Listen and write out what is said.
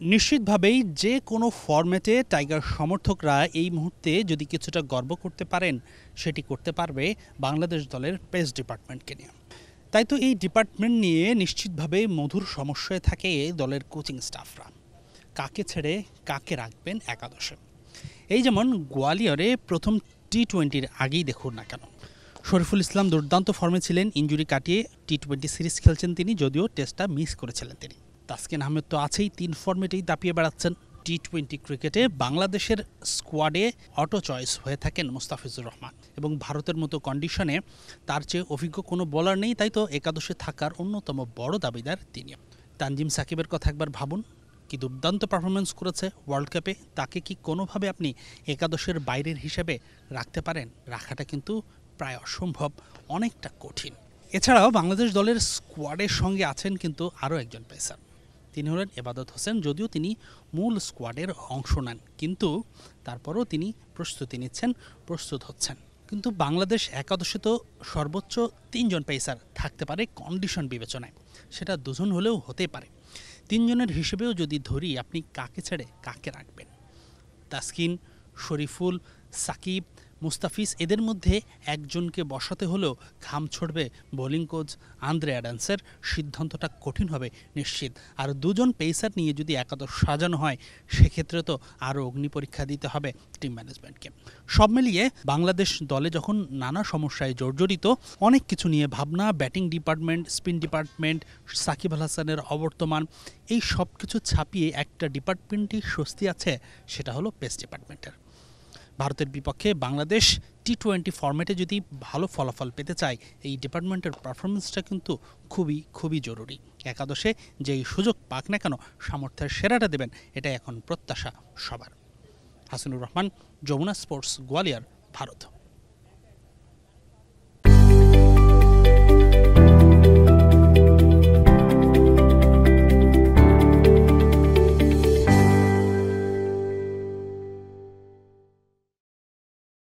নিশ্চিতভাবেই যে কোনো ফরম্যাটে টাইগার সমর্থকরা এই মুহূর্তে যদি কিছুটা গর্ব করতে পারেন সেটি করতে পারবে বাংলাদেশ দলের পেস ডিপার্টমেন্টকে নিয়ে। তাই তো এই ডিপার্টমেন্ট নিয়ে নিশ্চিতভাবে মধুর সমস্যায় থাকে দলের কোচিং স্টাফরা। কাকে ছেড়ে কাকে রাখবেন একাদশে। এই যেমন গোয়ালিয়রে প্রথম টি-20-র আগেই দেখুন না কেন, শরীফুল ইসলাম দুর্দান্ত ফর্মে ছিলেন, ইনজুরি কাটিয়ে টি-20 সিরিজ খেলছেন তিনি, যদিও টেস্টটা মিস করেছিলেন তিনি। তাসকিন আহমেদ তো আছেই, 3 ফরম্যাটেই দাপিয়ে বেড়াচ্ছেন। টি-20 ক্রিকেটে বাংলাদেশের স্কোয়াডে অটো চয়েস হয়ে থাকেন মুস্তাফিজুর রহমান, এবং ভারতের মতো কন্ডিশনে তার চেয়ে অভিজ্ঞ কোনো বোলার নেই, তাই তো একাদশে থাকার অন্যতম বড় দাবিদার তিনি। তানজিম সাকিবের কথা একবার ভাবুন, কি দুর্দান্ত পারফরমেন্স করেছে ওয়ার্ল্ড কাপে। তাকে কি কোনোভাবে আপনি একাদশের বাইরের হিসেবে রাখতে পারেন? রাখাটা কিন্তু প্রায় অসম্ভব, অনেকটা কঠিন। এছাড়াও বাংলাদেশ দলের স্কোয়াডের সঙ্গে আছেন কিন্তু আরও একজন পেসার, তিনি হলেন এবাদত হোসেন। যদিও তিনি মূল স্কোয়াডের অংশ নেন, কিন্তু তারপরও তিনি প্রস্তুতি নিচ্ছেন, প্রস্তুত হচ্ছেন। কিন্তু বাংলাদেশ একাদশে তো সর্বোচ্চ 3 জন পেসার থাকতে পারে কন্ডিশন বিবেচনায়, সেটা 2 জন হলেও হতে পারে। 3 জনের হিসেবেও যদি ধরি, আপনি কাকে ছেড়ে কাকে রাখবেন? তাসকিন, শরীফুল, সাকিব, মুস্তাফিজ, এদের মধ্যে একজনকে বসাতে হলেও ঘাম ছড়বে বোলিং কোচ আন্দ্রে অ্যাডামসের। সিদ্ধান্তটা কঠিন হবে নিশ্চিত। আর 2 জন পেসার নিয়ে যদি একাদশ সাজানো হয়, সেক্ষেত্রে তো আরও অগ্নি পরীক্ষা দিতে হবে টিম ম্যানেজমেন্টকে। সব মিলিয়ে বাংলাদেশ দলে যখন নানা সমস্যায় জর্জরিত, অনেক কিছু নিয়ে ভাবনা, batting department, spin department, Shakib Al হাসানের অবর্তমান, এই সব কিছু ছাপিয়ে একটা ডিপার্টমেন্টই স্বস্তি আছে, সেটা হলো পেস ডিপার্টমেন্টের। ভারতের বিপক্ষে বাংলাদেশ টি-20 ফরম্যাটে যদি ভালো ফলাফল পেতে চায়, এই ডিপার্টমেন্টের পারফরমেন্সটা কিন্তু খুবই জরুরি। একাদশে যেই সুযোগ পাক না কেন, সামর্থ্যের সেরাটা দেবেন, এটাই এখন প্রত্যাশা সবার। হাসিনুর রহমান, যমুনা স্পোর্টস, গোয়ালিয়র, ভারত।